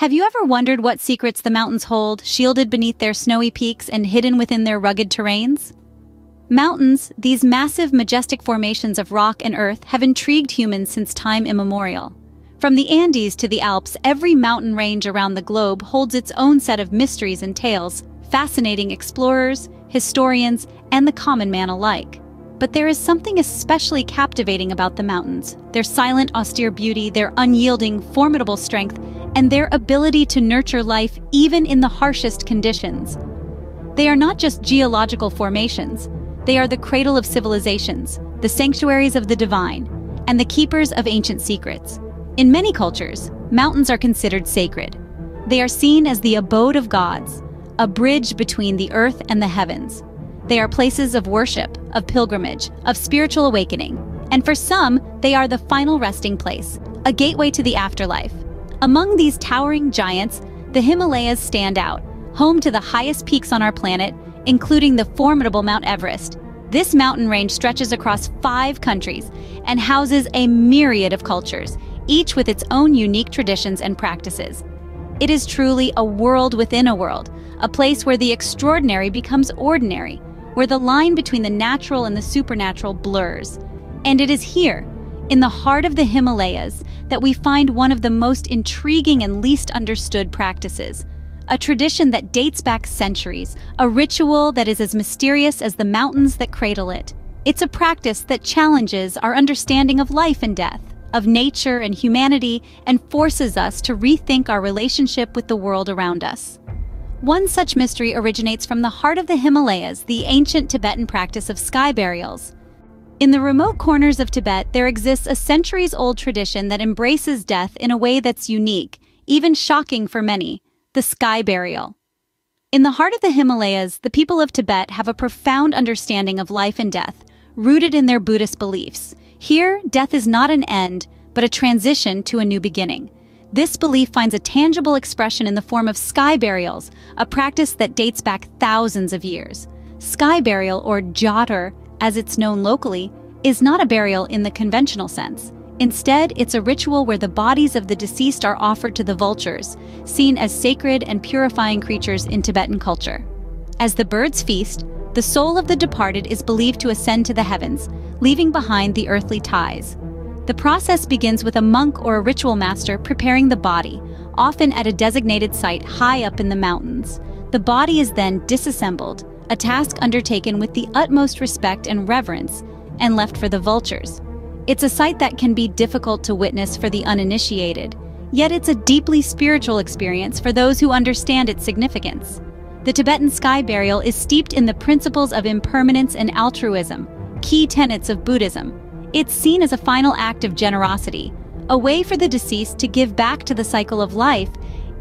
Have you ever wondered what secrets the mountains hold, shielded beneath their snowy peaks and hidden within their rugged terrains? Mountains, these massive, majestic formations of rock and earth, have intrigued humans since time immemorial. From the Andes to the Alps, every mountain range around the globe holds its own set of mysteries and tales, fascinating explorers, historians, and the common man alike. But there is something especially captivating about the mountains: their silent, austere beauty, their unyielding, formidable strength, and their ability to nurture life even in the harshest conditions. They are not just geological formations. They are the cradle of civilizations, the sanctuaries of the divine, and the keepers of ancient secrets. In many cultures, mountains are considered sacred. They are seen as the abode of gods, a bridge between the earth and the heavens. They are places of worship, of pilgrimage, of spiritual awakening, and for some, they are the final resting place, a gateway to the afterlife. Among these towering giants, the Himalayas stand out, home to the highest peaks on our planet, including the formidable Mount Everest. This mountain range stretches across 5 countries and houses a myriad of cultures, each with its own unique traditions and practices. It is truly a world within a world, a place where the extraordinary becomes ordinary, where the line between the natural and the supernatural blurs. And it is here, in the heart of the Himalayas, that we find one of the most intriguing and least understood practices. A tradition that dates back centuries, a ritual that is as mysterious as the mountains that cradle it. It's a practice that challenges our understanding of life and death, of nature and humanity, and forces us to rethink our relationship with the world around us. One such mystery originates from the heart of the Himalayas, the ancient Tibetan practice of sky burials. In the remote corners of Tibet, there exists a centuries-old tradition that embraces death in a way that's unique, even shocking for many: the sky burial. In the heart of the Himalayas, the people of Tibet have a profound understanding of life and death, rooted in their Buddhist beliefs. Here, death is not an end, but a transition to a new beginning. This belief finds a tangible expression in the form of sky burials, a practice that dates back thousands of years. Sky burial, or jhatar, as it's known locally, is not a burial in the conventional sense. Instead, it's a ritual where the bodies of the deceased are offered to the vultures, seen as sacred and purifying creatures in Tibetan culture. As the birds feast, the soul of the departed is believed to ascend to the heavens, leaving behind the earthly ties. The process begins with a monk or a ritual master preparing the body, often at a designated site high up in the mountains. The body is then disassembled, a task undertaken with the utmost respect and reverence, and left for the vultures. It's a sight that can be difficult to witness for the uninitiated, yet it's a deeply spiritual experience for those who understand its significance. The Tibetan sky burial is steeped in the principles of impermanence and altruism, key tenets of Buddhism. It's seen as a final act of generosity, a way for the deceased to give back to the cycle of life,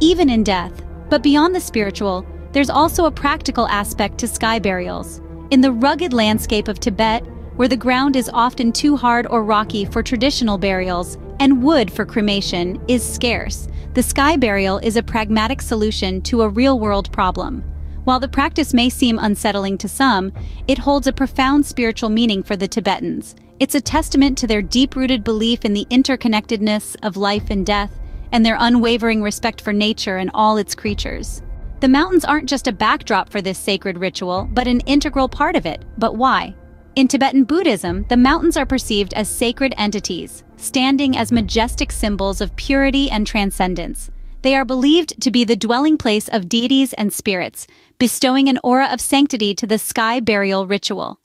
even in death. But beyond the spiritual, there's also a practical aspect to sky burials. In the rugged landscape of Tibet, where the ground is often too hard or rocky for traditional burials, and wood for cremation is scarce, the sky burial is a pragmatic solution to a real-world problem. While the practice may seem unsettling to some, it holds a profound spiritual meaning for the Tibetans. It's a testament to their deep-rooted belief in the interconnectedness of life and death, and their unwavering respect for nature and all its creatures. The mountains aren't just a backdrop for this sacred ritual, but an integral part of it. But why? In Tibetan Buddhism, the mountains are perceived as sacred entities, standing as majestic symbols of purity and transcendence. They are believed to be the dwelling place of deities and spirits, bestowing an aura of sanctity to the sky burial ritual.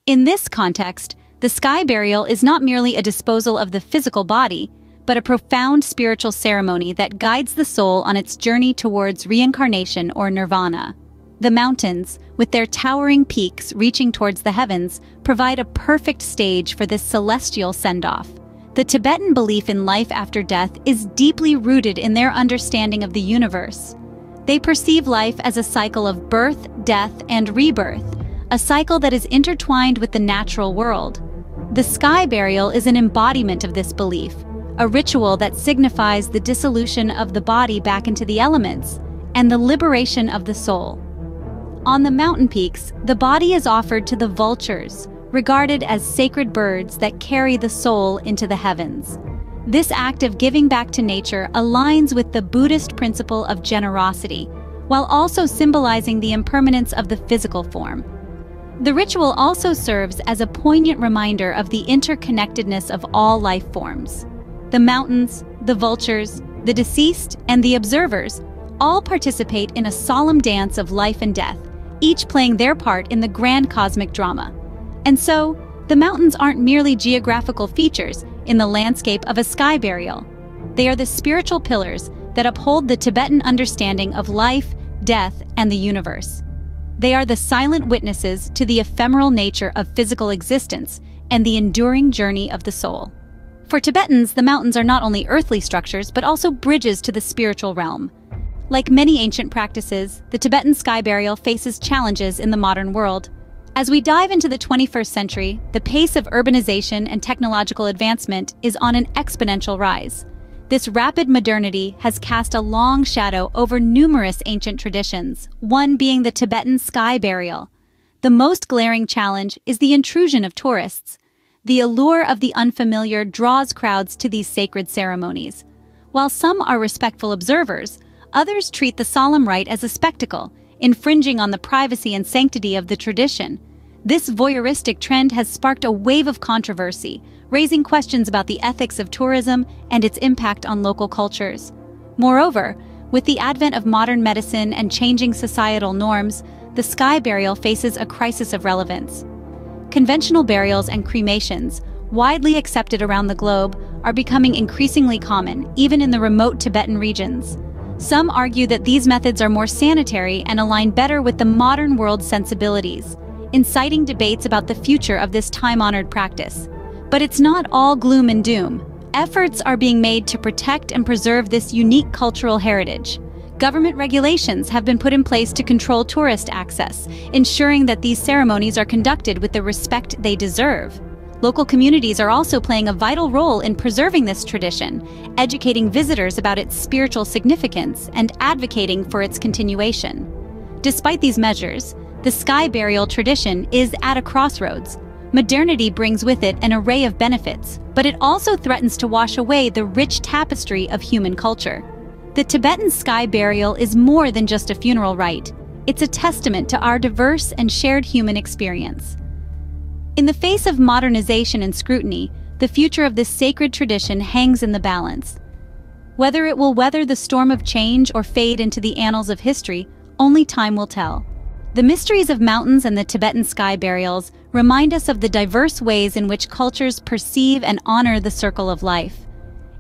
In this context, the sky burial is not merely a disposal of the physical body, but a profound spiritual ceremony that guides the soul on its journey towards reincarnation or nirvana. The mountains, with their towering peaks reaching towards the heavens, provide a perfect stage for this celestial send-off. The Tibetan belief in life after death is deeply rooted in their understanding of the universe. They perceive life as a cycle of birth, death, and rebirth, a cycle that is intertwined with the natural world. The sky burial is an embodiment of this belief, a ritual that signifies the dissolution of the body back into the elements and the liberation of the soul. On the mountain peaks, the body is offered to the vultures, regarded as sacred birds that carry the soul into the heavens. This act of giving back to nature aligns with the Buddhist principle of generosity, while also symbolizing the impermanence of the physical form. The ritual also serves as a poignant reminder of the interconnectedness of all life forms. The mountains, the vultures, the deceased, and the observers all participate in a solemn dance of life and death, each playing their part in the grand cosmic drama. And so, the mountains aren't merely geographical features in the landscape of a sky burial. They are the spiritual pillars that uphold the Tibetan understanding of life, death, and the universe. They are the silent witnesses to the ephemeral nature of physical existence and the enduring journey of the soul. For Tibetans, the mountains are not only earthly structures but also bridges to the spiritual realm. Like many ancient practices, the Tibetan sky burial faces challenges in the modern world. As we dive into the 21st century, the pace of urbanization and technological advancement is on an exponential rise. This rapid modernity has cast a long shadow over numerous ancient traditions, one being the Tibetan sky burial. The most glaring challenge is the intrusion of tourists. The allure of the unfamiliar draws crowds to these sacred ceremonies. While some are respectful observers, others treat the solemn rite as a spectacle, infringing on the privacy and sanctity of the tradition. This voyeuristic trend has sparked a wave of controversy, raising questions about the ethics of tourism and its impact on local cultures. Moreover, with the advent of modern medicine and changing societal norms, the sky burial faces a crisis of relevance. Conventional burials and cremations, widely accepted around the globe, are becoming increasingly common, even in the remote Tibetan regions. Some argue that these methods are more sanitary and align better with the modern world's sensibilities, inciting debates about the future of this time-honored practice. But it's not all gloom and doom. Efforts are being made to protect and preserve this unique cultural heritage. Government regulations have been put in place to control tourist access, ensuring that these ceremonies are conducted with the respect they deserve. Local communities are also playing a vital role in preserving this tradition, educating visitors about its spiritual significance and advocating for its continuation. Despite these measures, the sky burial tradition is at a crossroads. Modernity brings with it an array of benefits, but it also threatens to wash away the rich tapestry of human culture. The Tibetan sky burial is more than just a funeral rite. It's a testament to our diverse and shared human experience. In the face of modernization and scrutiny, the future of this sacred tradition hangs in the balance. Whether it will weather the storm of change or fade into the annals of history, only time will tell. The mysteries of mountains and the Tibetan sky burials remind us of the diverse ways in which cultures perceive and honor the circle of life.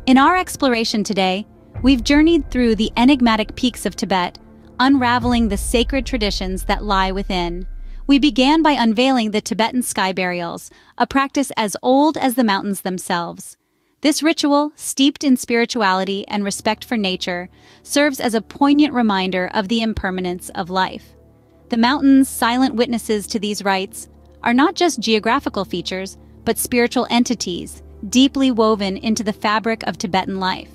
In our exploration today, we've journeyed through the enigmatic peaks of Tibet, unraveling the sacred traditions that lie within. We began by unveiling the Tibetan sky burials, a practice as old as the mountains themselves. This ritual, steeped in spirituality and respect for nature, serves as a poignant reminder of the impermanence of life. The mountains, silent witnesses to these rites, are not just geographical features, but spiritual entities, deeply woven into the fabric of Tibetan life.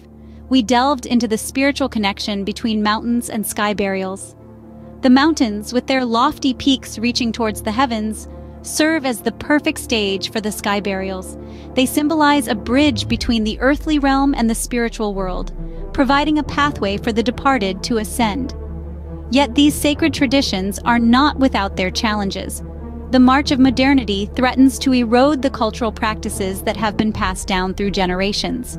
We delved into the spiritual connection between mountains and sky burials. The mountains, with their lofty peaks reaching towards the heavens, serve as the perfect stage for the sky burials. They symbolize a bridge between the earthly realm and the spiritual world, providing a pathway for the departed to ascend. Yet these sacred traditions are not without their challenges. The march of modernity threatens to erode the cultural practices that have been passed down through generations.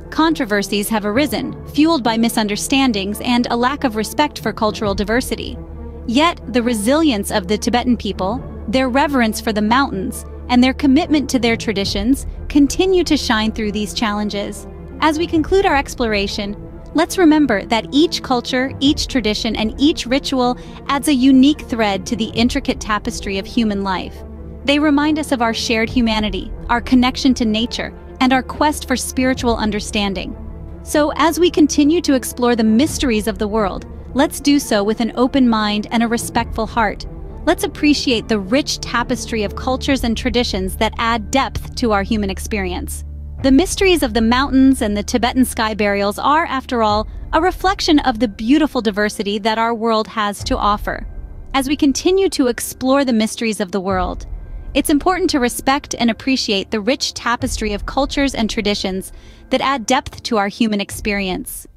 Controversies have arisen, fueled by misunderstandings and a lack of respect for cultural diversity. Yet, the resilience of the Tibetan people, their reverence for the mountains, and their commitment to their traditions continue to shine through these challenges. As we conclude our exploration, let's remember that each culture, each tradition, and each ritual adds a unique thread to the intricate tapestry of human life. They remind us of our shared humanity, our connection to nature, and our quest for spiritual understanding. So, as we continue to explore the mysteries of the world, let's do so with an open mind and a respectful heart. Let's appreciate the rich tapestry of cultures and traditions that add depth to our human experience. The mysteries of the mountains and the Tibetan sky burials are, after all, a reflection of the beautiful diversity that our world has to offer. As we continue to explore the mysteries of the world, It's important to respect and appreciate the rich tapestry of cultures and traditions that add depth to our human experience.